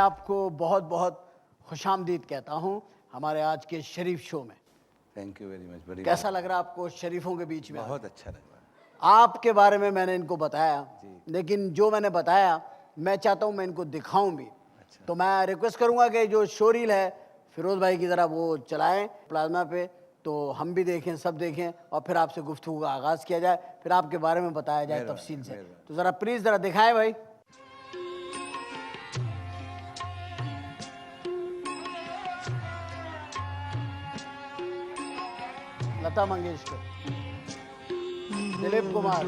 आपको बहुत बहुत खुशामदीद कहता हूँ हमारे आज के शरीफ शो में। Thank you very much. बड़ी कैसा लग रहा है आपको शरीफों के बीच में? बहुत अच्छा लग रहा है। आपके बारे में मैंने इनको बताया, लेकिन जो मैंने बताया मैं चाहता हूँ मैं इनको दिखाऊं भी। अच्छा। तो मैं रिक्वेस्ट करूंगा कि जो शो रील है फिरोज भाई की तरह वो चलाएं प्लाज्मा पे, तो हम भी देखें, सब देखें, और फिर आपसे गुफ्तगू का आगाज़ किया जाए, फिर आपके बारे में बताया जाए तफसील से। तो ज़रा प्लीज़ ज़रा दिखाएं भाई। Lata Mangeshkar, Dilip Kumar,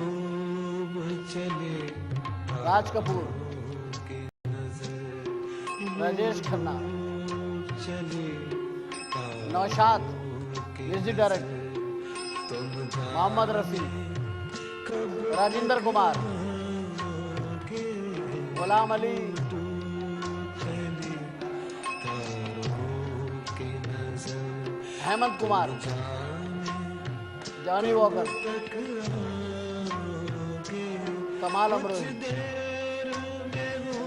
Raj Kapoor, Rajesh Khanna, Naushad, music director, Mohammad Rafi, Rajendra Kumar, Ghulam Ali, Hemant Kumar, Johnny walker, कमाल अमरोही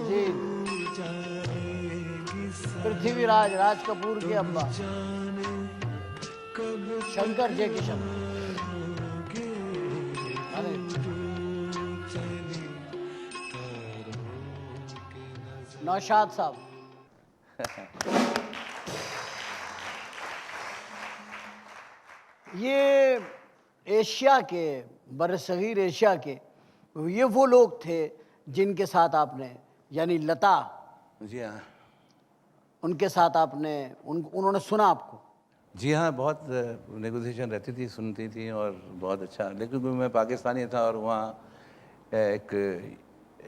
जी, पृथ्वीराज, राज कपूर के अब्बा, शंकर जय किशन, नौशाद साहब। ये एशिया के, बरसगीर एशिया के ये वो लोग थे जिनके साथ आपने, यानी लता, जी हाँ, उनके साथ आपने उन्होंने सुना आपको? जी हाँ, बहुत नेगोशिएशन रहती थी, सुनती थी और बहुत अच्छा। लेकिन मैं पाकिस्तानी था और वहाँ एक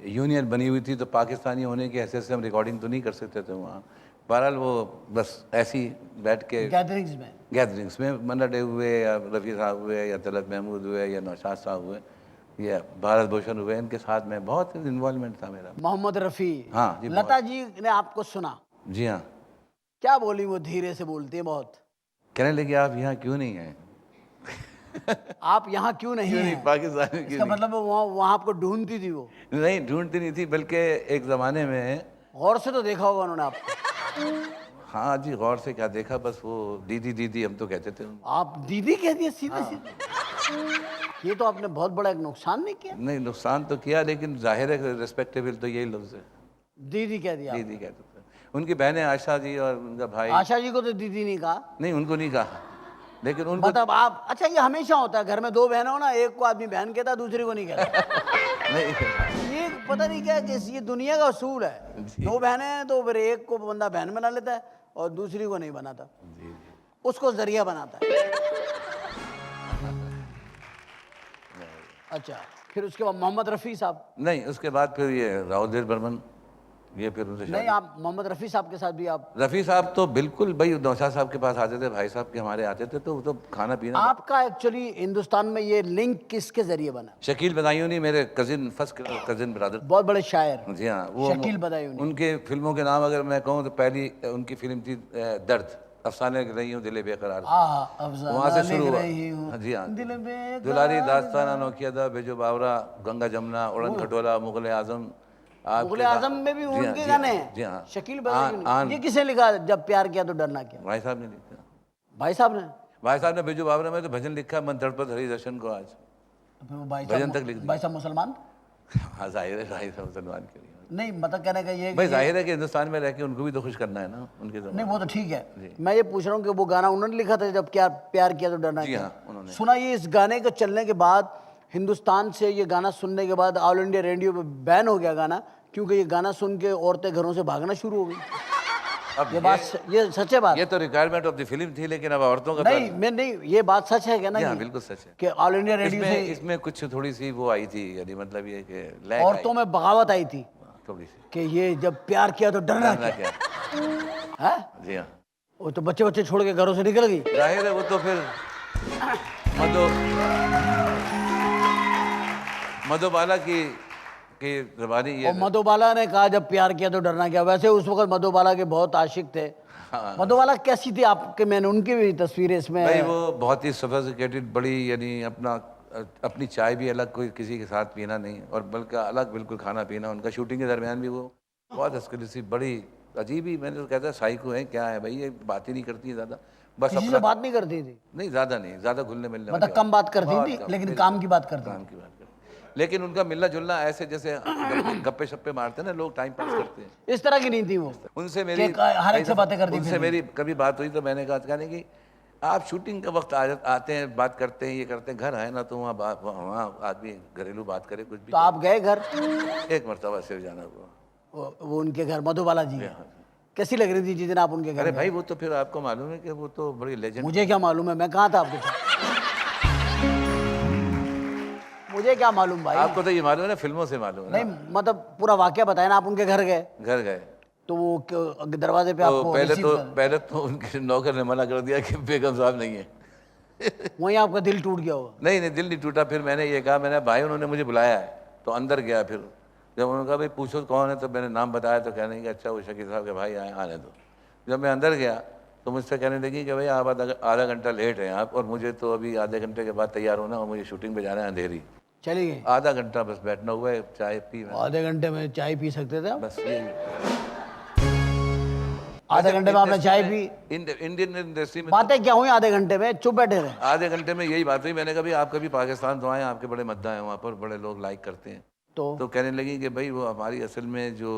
यूनियन बनी हुई थी, तो पाकिस्तानी होने की हैसियत से हम रिकॉर्डिंग तो नहीं कर सकते थे वहाँ। बहरहाल वो बस ऐसे ही बैठ के गैदरिंग्स में मन्ना डे हुए या रफ़ी साहब हुए या तलत महमूद हुए या नौशाद साहब हुए या भारत भूषण हुए, इनके साथ में बहुत इन्वॉल्वमेंट था मेरा। मोहम्मद रफ़ी, हाँ जी, लता जी ने आपको सुना? जी हाँ। क्या बोली वो? धीरे से बोलती है बहुत। कहने लगे आप यहाँ क्यों नहीं हैं? आप यहाँ क्यों नहीं हैं? पाकिस्तान में इसका मतलब वहाँ आपको ढूंढती थी वो? नहीं, ढूंढती नहीं थी, बल्कि एक ज़माने में गौर से तो देखा होगा उन्होंने आपको। हाँ जी, गौर से क्या देखा, बस वो दीदी दीदी हम तो कहते थे। आप दीदी कह दिया सीधे सीधे? ये तो आपने बहुत बड़ा एक नुकसान नहीं किया? नहीं, नुकसान तो किया, लेकिन जाहिर है रिस्पेक्टेबल तो यही लफ्ज़ है, दीदी कह दिया। दीदी कहते थे। उनकी बहनें आशा जी और उनका भाई। आशा जी को तो दीदी नहीं कहा? नहीं, उनको नहीं कहा, लेकिन उनको मतलब आप, अच्छा ये हमेशा होता है घर में, दो बहनें हो ना, एक को आदमी बहन कहता, दूसरी को नहीं कहता। नहीं, ये पता नहीं क्या है, ये दुनिया का असूल है। दो बहनें हैं तो फिर एक को बंदा बहन बना लेता है और दूसरी को नहीं बनाता, उसको जरिया बनाता है। अच्छा, फिर उसके बाद मोहम्मद रफ़ी साहब? नहीं, उसके बाद फिर ये रावदेव बर्मन, ये फिर उनसे नहीं, आप मोहम्मद रफ़ी साहब के साथ भी आप? रफ़ी साहब तो बिल्कुल भाई नौशाद साहब के पास आते थे, भाई साहब के हमारे आते थे, तो वो तो खाना पीना। आपका एक्चुअली हिंदुस्तान में ये लिंक किसके जरिए बना? शकील बदायूनी, मेरे कजिन, फर्स्ट कजिन ब्रदर, बहुत बड़े शायर। जी हाँ, वो शकील बदायूनी। उनके फिल्मों के नाम अगर मैं कहूँ तो पहली उनकी फिल्म थी दर्द, अफसाने रही हूँ दिल बेकरार, वहाँ से शुरू हुआ। जी हाँ, दुलारी दास्तान, अनोखी अदा, बेजो बावरा, गंगा जमुना, उड़न खटोला, मुगल आजम। मुगल आजम में भी उनके गाने हैं? जी हाँ। शकील बदायूनी। ये किसे लिखा? जब प्यार किया तो डरना क्या? भाई साहब ने लिखा। भाई साहब ने? भाई साहब ने बेजो बावरा में तो भजन लिखा, मन तड़पत हरि दर्शन को आज, भजन तक लिख दिया। भाई साहब मुसलमान? हाँ, जाहिर है भाई साहब मुसलमान के लिए। नहीं, मतलब कहने का ये भाई जाहिर है कि हिंदुस्तान में रह के उनको भी तो खुश करना है ना उनके ज़माने। नहीं, वो तो ठीक है, मैं ये पूछ रहा हूँ कि वो गाना उन्होंने लिखा था जब क्या प्यार किया तो डरना जी क्या? हाँ, उन्होंने सुना। ये इस गाने के चलने के बाद, हिंदुस्तान से ये गाना सुनने के बाद ऑल इंडिया रेडियो पे बैन हो गया गाना, क्योंकि ये गाना सुन के औरतें घरों से भागना शुरू हो गई। अब ये बात, ये सच है बात? ये तो रिक्वायरमेंट ऑफ द फिल्म थी, लेकिन अब औरतों का नहीं, मैं नहीं, ये बात सच है क्या? ना, बिल्कुल सच है कि ऑल इंडिया रेडियो से इसमें कुछ थोड़ी सी वो आई थी, यानी मतलब ये कि औरतों में बगावत आई थी थोड़ी सी कि ये जब प्यार किया तो डरना क्या है? जी हाँ, वो तो बच्चे बच्चे छोड़ के घरों से निकल गई। जाहिर है वो तो फिर मधुबाला की जबानी ये। और मधुबाला ने कहा जब प्यार किया तो डरना क्या। वैसे उस वक्त मधुबाला के बहुत आशिक थे। हाँ। मधुबाला कैसी थी आपके? मैंने उनकी भी तस्वीरें इसमें। भाई वो बहुत ही सोफिस्टिकेटेड, बड़ी, यानी अपनी चाय भी अलग, कोई किसी के साथ पीना नहीं, और बल्कि अलग बिल्कुल खाना पीना। उनका शूटिंग के दरमियान भी वो बहुत एक्सक्लूसिव, बड़ी अजीब ही, मैंने तो कहता साइको है क्या है भाई, ये बात ही नहीं करती है ज़्यादा, बस किसी से अपना। बात नहीं करती थी? नहीं ज़्यादा नहीं, ज़्यादा घुलने मिलने मतलब वाली कम बात करती बहुत थी, कम, लेकिन बिल्कुल, काम की बात करती काम थी। की बात करते। लेकिन उनका मिलना जुलना ऐसे जैसे गप्पे शप्पे मारते हैं ना लोग, टाइम पास करते हैं, इस तरह की नहीं थी वो उनसे मेरी कि हर एक से बातें करती उनसे फिरती। मेरी कभी बात हुई तो मैंने कहा कहने की आप शूटिंग के वक्त आते हैं, बात करते हैं, ये करते हैं, घर आए ना तो वहाँ आदमी घरेलू बात करे कुछ भी। तो आप गए घर? एक मरतबा सिर्फ जाना हुआ। वो उनके घर मधुबाला जी के। कैसी लग रही थी जिस दिन आप उनके घर अरे गए? भाई वो तो फिर आपको मालूम है कि वो तो बड़ी लेजेंड। मुझे क्या मालूम है, मैं कहाँ था आपके साथ? मुझे क्या मालूम भाई? आपको तो ये मालूम है ना, फिल्मों से मालूम है नहीं ना। मतलब पूरा वाकया बताया ना, आप उनके घर गए घर गए तो वो दरवाजे पे तो आपको पहले तो उनके नौकर ने मना कर दिया कि बेगम साहब नहीं है। वहीं आपका दिल टूट गया होगा। नहीं नहीं, दिल नहीं टूटा। फिर मैंने ये कहा, मैंने भाई उन्होंने मुझे बुलाया है, तो अंदर गया। फिर जब उन्होंने कहा भाई पूछो कौन है, तो मैंने नाम बताया तो कहने कि अच्छा वो शकील साहब के भाई आए, आने दो। जब मैं अंदर गया तो मुझसे कहने लगी कि भाई आप आधा घंटा लेट हैं आप, और मुझे तो अभी आधे घंटे के बाद तैयार होना और मुझे शूटिंग पे जाना है अंधेरी। चली गई? आधा घंटा बस बैठना हुआ है, चाय पी मैंने, आधे घंटे में चाय पी सकते थे आप? बस यही। आधे घंटे में आपने चाय पी? इंडियन इंडस्ट्री में बातें क्या हुई आधे घंटे में? चुप बैठे रहे? आधे घंटे में यही बात हुई। मैंने कहा भाई आप कभी पाकिस्तान तो आए, आपके बड़े मद्दा हैं वहाँ पर, बड़े लोग लाइक करते हैं। तो कहने लगी कि भाई वो हमारी असल में जो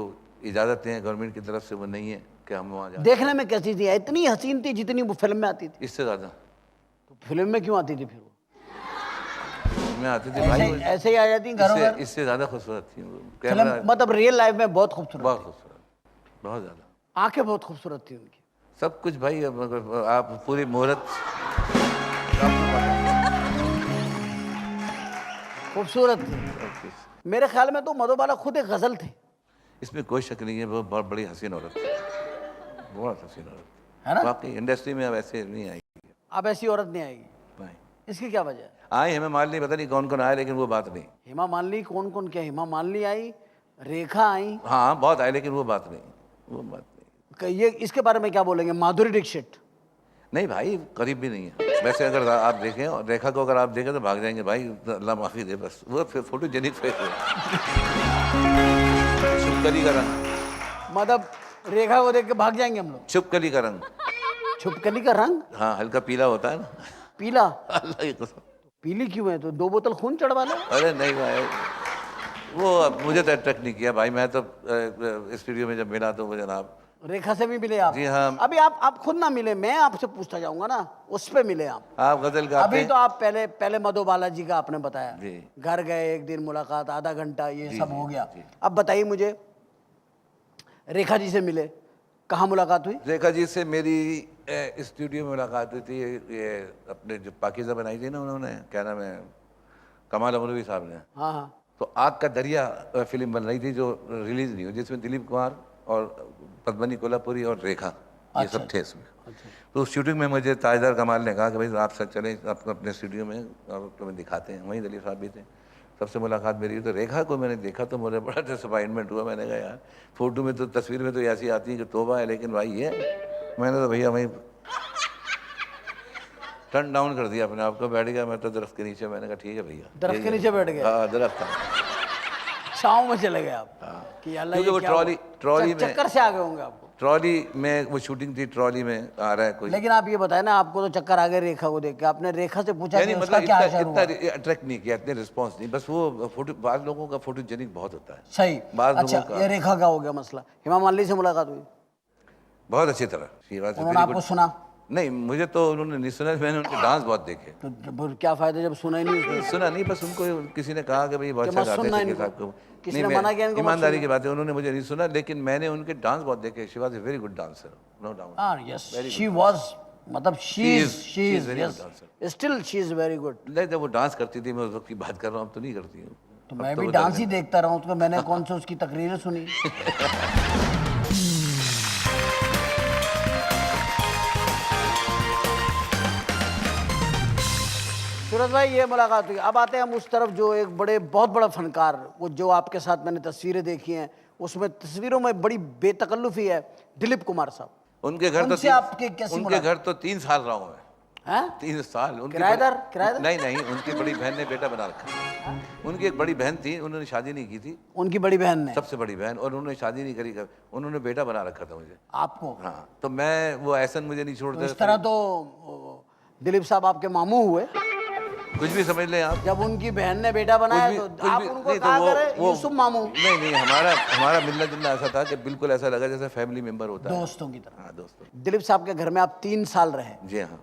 इजाज़तें हैं गवर्नमेंट की तरफ से वो नहीं है कि हम वहाँ जाए। देखने में कैसी थी? इतनी हसीन थी जितनी वो फिल्म में आती थी? इससे ज़्यादा तो फिल्म में क्यों आती थी फिर वो? मैं आती थी भाई, वो ऐसे ही आ जाती घरों घर? इससे ज़्यादा खूबसूरत थी वो। फिल्म कैमरा मतलब रियल लाइफ में बहुत खूबसूरत, बहुत खूबसूरत, बहुत ज़्यादा। आंखें बहुत खूबसूरत थी उनकी, सब कुछ भाई। अब आप पूरी मुहूर्त खूबसूरत थी। मेरे ख्याल में तो मधुबाला खुद एक गजल थे, इसमें कोई शक नहीं है, वो बहुत बड़ी हसीन औरत थी, बहुत हसीन औरत है ना? वाकई इंडस्ट्री में अब ऐसे नहीं आई। अब ऐसी औरत नहीं आएगी। नहीं इसकी क्या वजह है? आई हमें मालूम नहीं, पता नहीं कौन कौन आया, लेकिन वो बात नहीं। हेमा मालिनी? कौन कौन क्या? हेमा मालिनी आई, रेखा आई, हाँ बहुत आए, लेकिन वो बात नहीं, वो बात नहीं। ये इसके बारे में क्या बोलेंगे? माधुरी दीक्षित? नहीं भाई, करीब भी नहीं है। वैसे अगर आप देखें और रेखा को अगर आप देखें तो भाग जाएंगे भाई, अल्लाह माफी दे, बस वो फोटोजेनिक फेस है। छुपकली का रंग, मतलब रेखा को देख के भाग जाएंगे हम लोग? छुपकली का रंग, छुपकली का रंग हाँ हल्का पीला होता है ना। पीला? अल्लाह की कसम। पीली क्यों है? तो 2 बोतल खून चढ़वा लो। अरे नहीं भाई, वो मुझे तो अट्रैक्ट नहीं किया भाई। मैं तो स्टूडियो में जब मिला तो वो जनाब। रेखा से भी मिले आप? जी हाँ। अभी आप खुद ना मिले, मैं आपसे पूछता जाऊंगा ना, उस पे मिले आप गजल गाते अभी तो आप पहले मधुबाला जी का आपने बताया, जी। घर गए, एक दिन मुलाकात, आधा घंटा, ये जी, सब जी, हो गया। जी। अब बताइए मुझे, रेखा जी से मिले, कहाँ मुलाकात हुई? रेखा जी से मेरी स्टूडियो में मुलाकात हुई थी। ये अपने जो पाकीज़ा बनाई थी ना उन्होंने, क्या नाम है, कमाल अमरवी साहब ने। हाँ हाँ। तो आग का दरिया फिल्म बन रही थी जो रिलीज नहीं हुई, जिसमें दिलीप कुमार और पद्मनी कोल्हापुरी और रेखा ये सब थे इसमें। तो उस शूटिंग में मुझे ताजदार कमाल ने कहा कि भाई आप सब चलें अपने स्टूडियो में और तुम्हें दिखाते हैं। वहीं दिलीप साहब भी थे। सबसे मुलाकात मेरी हुई। तो रेखा को मैंने देखा तो मुझे बड़ा डिसअपॉइंटमेंट हुआ। मैंने कहा यार फोटो में तो, तस्वीर में तो ऐसी आती है कि तोबा है, लेकिन भाई ये, मैंने तो भैया वहीं टर्न डाउन कर दिया अपने आप को, बैठ गया मैं तो दरख्त के नीचे। मैंने कहा ठीक है भैया। दरख्त के नीचे बैठ गए? हाँ दरख्त, छाँव में चले गए आप कि अल्लाह, क्योंकि वो ट्रॉली में, चक्कर से आ गए होंगे आपको। ट्रॉली में वो शूटिंग थी, ट्रॉली में आ रहा है कोई। लेकिन आप ये बताएं ना, आपको तो चक्कर आ गए रेखा को देख के, आपने रेखा से पूछा कि उसका मतलब क्या असर हुआ? इतना अट्रैक्ट नहीं किया, इतने रिस्पॉन्स नहीं। बस वो फोटो, बाद लोगों का फोटोजेनिक बहुत होता है। सही। बाद अच्छा, लोगों का ये रेखा का हो गया मसला। हेमा मालिनी से मुलाकात हुई? बहुत अच्छी तरह। शी वाज उन्होंने आपको सुना? नहीं, मुझे तो उन्होंने नहीं सुना। मैंने उनके डांस बहुत देखे। तो फिर क्या फायदा जब सुना ही नहीं उसने? सुना नहीं, बस उनको किसी ने कहा कि भाई बहुत कि अच्छा मत गाते सुनना हैं इनको। साहब को। किसी नहीं, ने मना किया इनको मत ईमानदारी सुनना? की बात है, उन्होंने मुझे नहीं सुना, लेकिन मैंने उनके डांस बहुत देखे। She was a very good dancer, no doubt. हाँ, यस, शी वाज, मतलब she is very yes, good dancer. Still she is very good. नहीं, जब वो डांस करती थी, मैं उस वक्त की बात कर रहा हूँ, अब तो नहीं करती हूँ। तो मैं भी डांस ही देखता रहा हूँ, तो मैंने कौन सी उसकी तकरीरें सुनी? सूरज भाई, ये मुलाकात हुई। अब आते हैं हम उस तरफ जो एक बहुत बड़ा फनकार, वो जो आपके साथ मैंने तस्वीरें देखी हैं, उसमें तस्वीरों में बड़ी बेतकल्लुफी है, दिलीप कुमार साहब। उनके घर उनसे आपके कैसी उनके मुलाकात? घर तो 3 साल रहा हूँ मैं। हैं? 3 साल किराएदार? किराएदार? नहीं नहीं, उनकी बड़ी बहन ने बेटा बना रखा। उनकी एक बड़ी बहन थी, उन्होंने शादी नहीं की थी, उनकी बड़ी बहन ने सबसे बड़ी बहन, और उन्होंने शादी नहीं करी, उन्होंने बेटा बना रखा था मुझे। आपको? हाँ, तो मैं वो एहसन मुझे नहीं तो छोड़ते। इस तरह तो दिलीप साहब आपके मामू हुए। कुछ भी समझ लें आप। जब उनकी बहन ने बेटा बनाया तो आप उनको नहीं, तो कहा वो करें यूसुफ मामू। नहीं नहीं, हमारा मिलना जुलना ऐसा था कि बिल्कुल ऐसा लगा जैसे फैमिली मेंबर होता है। दोस्तों की तरह। हाँ, दोस्तों। दिलीप साहब के घर में आप 3 साल रहे। जी हाँ।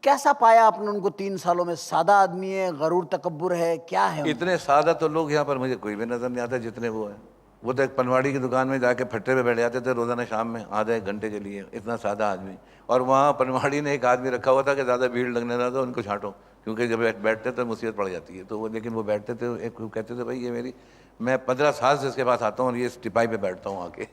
कैसा पाया आपने उनको 3 सालों में? सादा आदमी है, गरूर तकब्बुर है, क्या है उनमें? इतने सादा तो लोग यहाँ पर मुझे कोई भी नजर नहीं आता जितने वो है। वो तो एक पनवाड़ी की दुकान में जाके फट्टे पे बैठ जाते थे रोजाना शाम में आधा 1 घंटे के लिए, इतना सादा आदमी। और वहाँ पनवाड़ी ने एक आदमी रखा हुआ था कि ज़्यादा भीड़ लगने ना तो उनको छांटो, क्योंकि जब बैठते तो मुसीबत पड़ जाती है। तो वो, लेकिन वो बैठते थे, एक कहते थे भाई ये मेरी, मैं 15 साल से इसके पास आता हूँ और ये टिपाई पे बैठता हूँ आके।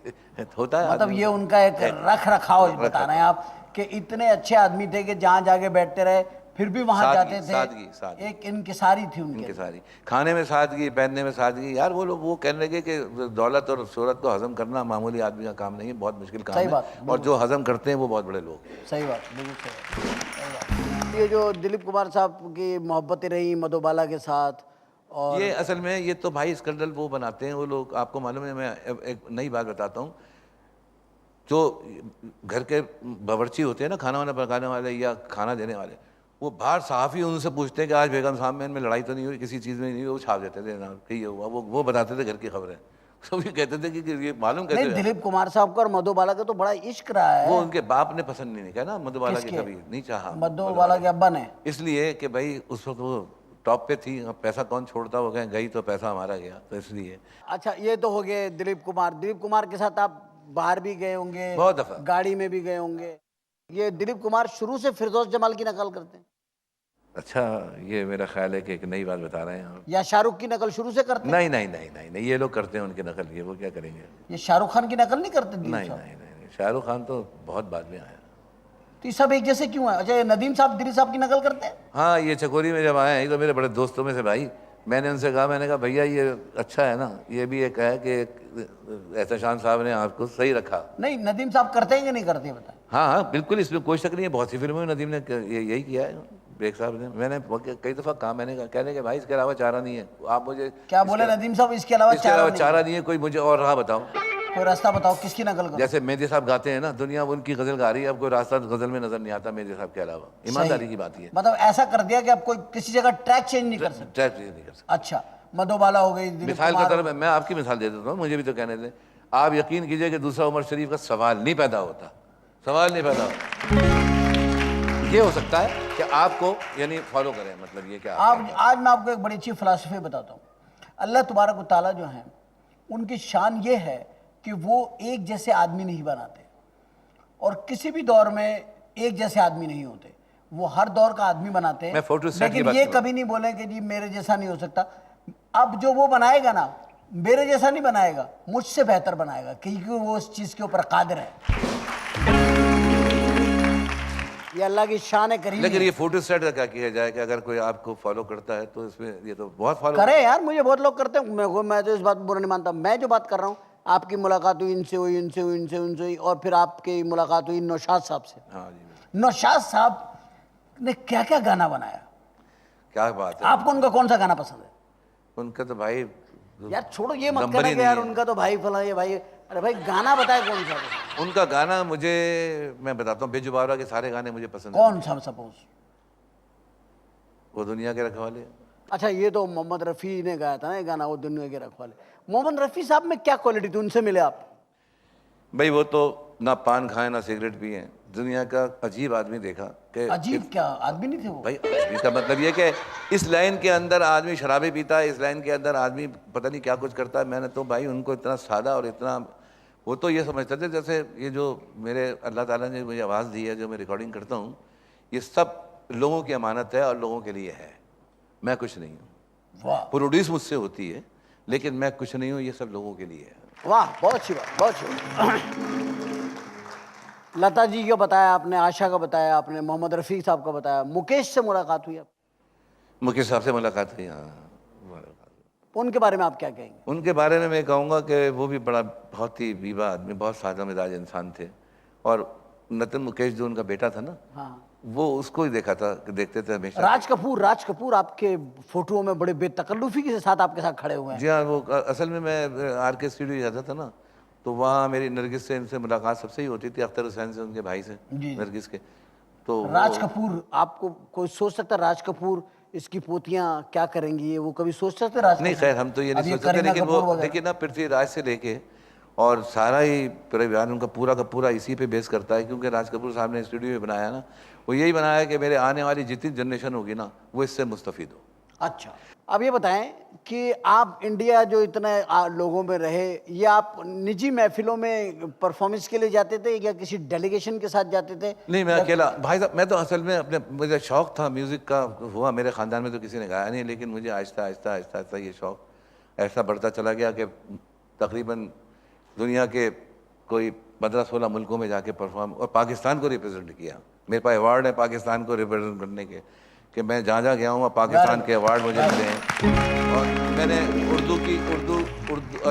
होता है मतलब आदमी ये को। उनका एक रख रखाव बता रहे हैं आप कि इतने अच्छे आदमी थे कि जहाँ जाके बैठते रहे फिर भी वहां जाते थे। सादगी। एक इनकिसारी थी उनके इनकी सारी, खाने में सादगी, पहनने में सादगी। यार वो लोग वो कहने लगे कि दौलत और शोहरत को हजम करना मामूली आदमी का काम नहीं है, बहुत मुश्किल काम सही है। बात, और जो हजम करते हैं वो बहुत बड़े लोग हैं। सही बात, बिल्कुल सही बात। ये जो दिलीप कुमार साहब की मोहब्बतें रही मधुबाला के साथ, और ये असल में ये तो भाई स्कैंडल वो बनाते हैं वो लोग। आपको मालूम है, मैं एक नई बात बताता हूँ। जो घर के बावर्ची होते हैं ना, खाना वाना पकाने वाले या खाना देने वाले, वो बाहर सहाफ़ी उनसे पूछते हैं कि आज बेगम साहब में इनमें लड़ाई तो नहीं हुई, किसी चीज़ में नहीं हुई, वो छाप देते थे ना कि ये हुआ। वो बताते थे घर की खबरें। सब ये कहते थे कि ये मालूम कैसे नहीं, हुआ? दिलीप कुमार साहब का और मधुबाला का तो बड़ा इश्क रहा है। वो उनके बाप ने पसंद नहीं किया ना मधुबाला की, किसके? कभी नहीं चाहा मधुबाला के अब्बा ने। इसलिए कि भाई उस वक्त वो टॉप पे थी, अब पैसा कौन छोड़ता, वो कहें गई तो पैसा हमारा गया, तो इसलिए। अच्छा, ये तो हो गए दिलीप कुमार। दिलीप कुमार के साथ आप बाहर भी गए होंगे, बहुत दफा गाड़ी में भी गए होंगे। ये दिलीप कुमार शुरू से फिरदौस जमाल की नकल करते हैं अच्छा, ये मेरा ख्याल है कि एक नई बात बता रहे हैं आप। या शाहरुख की नकल शुरू से करते हैं? नहीं नहीं नहीं नहीं नहीं, ये लोग करते हैं उनकी नकल, ये वो क्या करेंगे। ये शाहरुख खान की नकल नहीं करते दिलीप नहीं साहब? नहीं नहीं, शाहरुख खान तो बहुत बाद में आया। तो ये सब एक जैसे क्यों है? अच्छा, ये नदीम साहब दिलीप साहब की नकल करते हैं? हाँ, ये चकोरी में जब आए हैं, ये तो मेरे बड़े दोस्तों में से भाई। मैंने उनसे कहा, मैंने कहा भैया ये अच्छा है ना, ये भी एक है कि एहतशाम साहब ने आपको सही रखा। नहीं, नदीम साहब करते हैं कि नहीं करते बता। हाँ हाँ बिल्कुल, इसमें कोई शक नहीं है। बहुत सी फिल्मों में नदीम ने यही किया है, बेग साहब ने। मैंने कई दफ़ा कहा, मैंने कहा, कहने के भाई इसके अलावा चारा नहीं है, आप मुझे क्या बोले नदीम साहब? इसके अलावा चारा नहीं है, कोई मुझे और राह बताओ, कोई रास्ता बताओ, किसकी नकल करो? जैसे मेहदी साहब गाते हैं ना, दुनिया उनकी गजल गा रही है, अब कोई रास्ता गजल में नजर नहीं आता मेहदी साहब के अलावा। ईमानदारी की बात है। मतलब ऐसा कर दिया कि आप कोई किसी जगह ट्रैक चेंज नहीं कर सकते। ट्रैक नहीं कर सकते। अच्छा, मधुबाला हो गई, दिलीप मिसाल के कुमार तौर पर मैं आपकी मिसाल दे देता हूँ, मुझे भी तो कहने दें। आप यकीन कीजिए कि दूसरा उमर शरीफ का सवाल नहीं पैदा होता, सवाल नहीं पैदा होता। ये हो सकता है कि आपको यानी फॉलो करें, मतलब ये क्या आप आज मैं आपको एक बड़ी अच्छी फिलॉसफी बताता हूँ। अल्लाह तबारक व तआला जो है, उनकी शान ये है कि वो एक जैसे आदमी नहीं बनाते और किसी भी दौर में एक जैसे आदमी नहीं होते। वो हर दौर का आदमी बनाते हैं। मैं फोटो सेट की लेकिन बात ये कर रहा कभी नहीं बोले कि जी मेरे जैसा नहीं हो सकता। अब जो वो बनाएगा ना, मेरे जैसा नहीं बनाएगा, मुझसे बेहतर बनाएगा, क्योंकि वो उस चीज के ऊपर कादिर है। ये अल्लाह की शान है करीम। लेकिन ये फोटो सेट का क्या किया जाए कि अगर कोई आपको फॉलो करता है तो इसमें ये तो बहुत फॉलो करे यार, मुझे बहुत लोग करते हैं। मैं तो इस बात को बुरा नहीं मानता। मैं जो बात कर रहा हूँ, आपकी मुलाकात हुई इनसे हुई, इनसे हुई, इनसे उनसे हुई, और फिर आपकी मुलाकात हुई नौशाद साहब से। हाँ जी, नौशाद साहब ने क्या क्या गाना बनाया? क्या बात है। आपको उनका कौन सा गाना पसंद है? उनका तो भाई यार छोड़ो, ये मत नंबर कहना ही कि यार नहीं है। उनका तो भाई फला, ये भाई। अरे भाई गाना बताए कौन सा पसंद? उनका गाना मुझे, मैं बताता हूँ, बेजुबावरा के सारे गाने मुझे पसंद कौन सा सपोज? वो दुनिया के रखवाले। अच्छा, ये तो मोहम्मद रफ़ी ने गाया था ना ये गाना, वो दुनिया के रखवाले। मोहम्मद रफ़ी साहब में क्या क्वालिटी थी? उनसे मिले आप? भाई वो तो ना पान खाए ना सिगरेट पिए, दुनिया का अजीब आदमी देखा कि अजीब क्या आदमी नहीं थे वो? भाई इसका मतलब ये कि इस लाइन के अंदर आदमी शराबी पीता है, इस लाइन के अंदर आदमी पता नहीं क्या कुछ करता है। मैंने तो भाई उनको इतना सादा और इतना, वो तो ये समझते थे जैसे ये जो मेरे अल्लाह ताला ने मुझे आवाज़ दी है, जो मैं रिकॉर्डिंग करता हूँ, ये सब लोगों की अमानत है और लोगों के लिए है। मैं कुछ नहीं हूँ, वाह प्रोड्यूस मुझसे होती है, लेकिन मैं कुछ नहीं हूँ, ये सब लोगों के लिए है। वाह, बहुत अच्छी बात, बहुत अच्छी बात। लता जी को बताया आपने, आशा का बताया आपने, मोहम्मद रफ़ी साहब का बताया, मुकेश से मुलाकात हुई आप? मुकेश साहब से मुलाकात हुई, हाँ। उनके बारे में आप क्या कहेंगे? उनके बारे में मैं कहूँगा कि वो भी बड़ा बहुत ही बीबा आदमी, बहुत सादा मिजाज इंसान थे। और नतन मुकेश जो उनका बेटा था ना, हाँ। वो उसको ही देखा था, देखते थे हमेशा। राज कपूर आपके फोटोओं में बड़े बेतकल्लुफी के साथ आपके साथ खड़े हुए हैं। जी हाँ, वो असल में मैं आर के स्टूडियो जाता था ना, तो वहाँ मेरी नरगिस से इनसे मुलाकात सबसे ही होती थी, अख्तर हुसैन से, उनके भाई से, जी। नरगिस के। तो राज कपूर, आपको कोई सोच सकता है राज कपूर इसकी पोतियां क्या करेंगी, ये वो कभी सोच सकते राज नहीं, कपूर? खैर हम तो ये अब नहीं सोच सकते, करीना लेकिन कपूर वो वगैरह। देखिए ना, पृथ्वीराज से लेके और सारा ही परिवार उनका पूरा का पूरा इसी पे बेस करता है, क्योंकि राज कपूर साहब ने स्टूडियो में बनाया ना, वो यही बनाया है कि मेरे आने वाली जितनी जनरेशन होगी ना, वो इससे मुस्तफ़ीद हो। अच्छा, अब ये बताएं कि आप इंडिया जो इतने लोगों में रहे, ये आप निजी महफिलों में परफॉर्मेंस के लिए जाते थे या किसी डेलीगेशन के साथ जाते थे? नहीं, मैं अकेला, भाई साहब, मैं तो असल में अपने, मुझे शौक़ था म्यूज़िक का, हुआ मेरे ख़ानदान में तो किसी ने गाया नहीं, लेकिन मुझे आहिस्ता आहिस्ता आहिस्ता आहिस्ता ये शौक़ ऐसा बढ़ता चला गया कि तकरीबन दुनिया के कोई 15-16 मुल्कों में जाके परफॉर्म, और पाकिस्तान को रिप्रेजेंट किया। मेरे पास अवार्ड है पाकिस्तान को रिप्रेजेंट करने के, कि मैं जहाँ जहाँ गया हूँ पाकिस्तान के अवार्ड मुझे मिले हैं, और मैंने उर्दू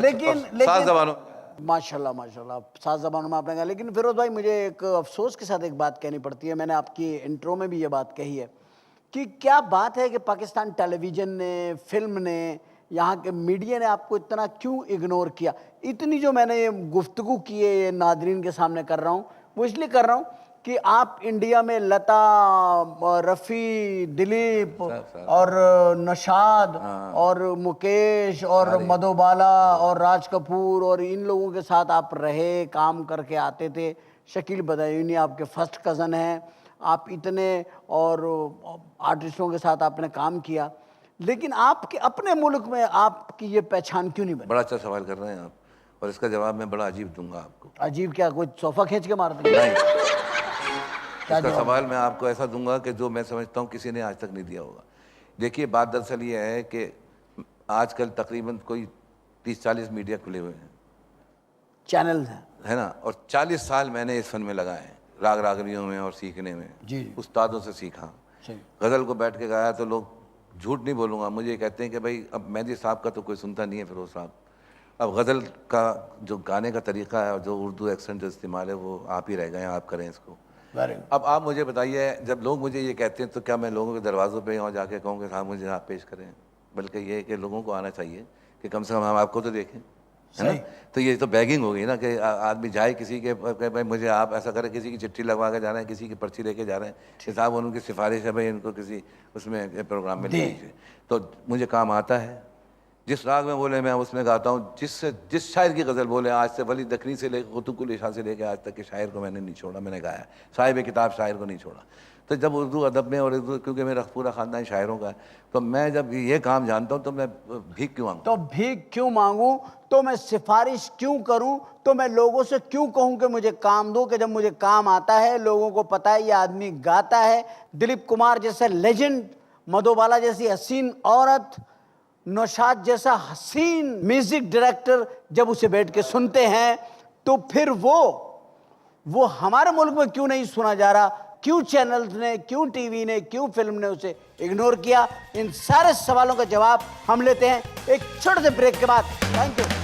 लेकिन 7 ज़बानों। माशाल्लाह माशाल्लाह 7 ज़बानों में आपने कहा। लेकिन फिरोज भाई, मुझे एक अफसोस के साथ एक बात कहनी पड़ती है, मैंने आपकी इंट्रो में भी ये बात कही है कि क्या बात है कि पाकिस्तान टेलीविज़न ने, फिल्म ने, यहाँ के मीडिया ने आपको इतना क्यों इग्नोर किया? इतनी जो मैंने ये गुफ्तगू की है, ये नादरीन के सामने कर रहा हूँ, वो इसलिए कर रहा हूँ कि आप इंडिया में लता, रफ़ी, दिलीप और नशाद और मुकेश और मधुबाला और राज कपूर और इन लोगों के साथ आप रहे, काम करके आते थे। शकील बदायूनी आपके फर्स्ट कज़न हैं, आप इतने और आर्टिस्टों के साथ आपने काम किया, लेकिन आपके अपने मुल्क में आपकी ये पहचान क्यों नहीं बनी? बड़ा अच्छा सवाल कर रहे हैं आप, और इसका जवाब मैं बड़ा अजीब दूंगा आपको। अजीब क्या, कोई सोफा खींच के मार देंगे? नहीं, इसका सवाल मैं आपको ऐसा दूंगा कि जो मैं समझता हूँ किसी ने आज तक नहीं दिया होगा। देखिए, बात दरअसल ये है कि आजकल तकरीबन कोई 30-40 मीडिया खुले हुए हैं, चैनल है ना, और 40 साल मैंने इस फन में लगाए हैं, राग रागनियों में और सीखने में। जी। उस्तादों से सीखा, गज़ल को बैठ के गाया, तो लोग, झूठ नहीं बोलूँगा, मुझे कहते हैं कि भाई अब मेहदी साहब का तो कोई सुनता नहीं है फिरोज साहब, अब गज़ल का जो गाने का तरीका है और जो उर्दू एक्सेंट जो इस्तेमाल है वो आप ही रह गए, आप करें इसको। अब आप मुझे बताइए, जब लोग मुझे ये कहते हैं तो क्या मैं लोगों के दरवाज़ों पे और जाके कहूँ कि साहब मुझे आप पेश करें? बल्कि ये है कि लोगों को आना चाहिए कि कम से कम हम आपको तो देखें, है ना? तो ये तो बैगिंग हो गई ना कि आदमी जाए किसी के, भाई मुझे आप ऐसा करें, किसी की चिट्ठी लगवा के जा रहे हैं, किसी की पर्ची लेके जा रहे हैं कि साहब उनकी सिफारिश है, भाई इनको किसी उसमें प्रोग्राम में ले लीजिए, तो मुझे काम आता है। जिस राग में बोले मैं उसमें गाता हूँ, जिस शायर की गज़ल बोले, आज से वली दखनी से लेकर कुतुकुल इशा से लेकर आज तक के शायर को मैंने नहीं छोड़ा, मैंने गाया, साहिब किताब शायर को नहीं छोड़ा। तो जब उर्दू अदब में, और क्योंकि मेरा पूरा ख़ानदान शायरों का है, तो मैं जब ये काम जानता हूँ तो मैं भीख क्यों मांगूँ? तो भीख क्यों मांगूँ, तो मैं सिफारिश क्यों करूँ, तो मैं लोगों से क्यों कहूँ कि मुझे काम दो, कि जब मुझे काम आता है, लोगों को पता है ये आदमी गाता है। दिलीप कुमार जैसे लेजेंड, मधुबाला जैसी हसीन औरत, नौशाद जैसा हसीन म्यूजिक डायरेक्टर जब उसे बैठ के सुनते हैं, तो फिर वो हमारे मुल्क में क्यों नहीं सुना जा रहा? क्यों चैनल्स ने, क्यों टीवी ने, क्यों फिल्म ने उसे इग्नोर किया? इन सारे सवालों का जवाब हम लेते हैं एक छोटे से ब्रेक के बाद। Thank you.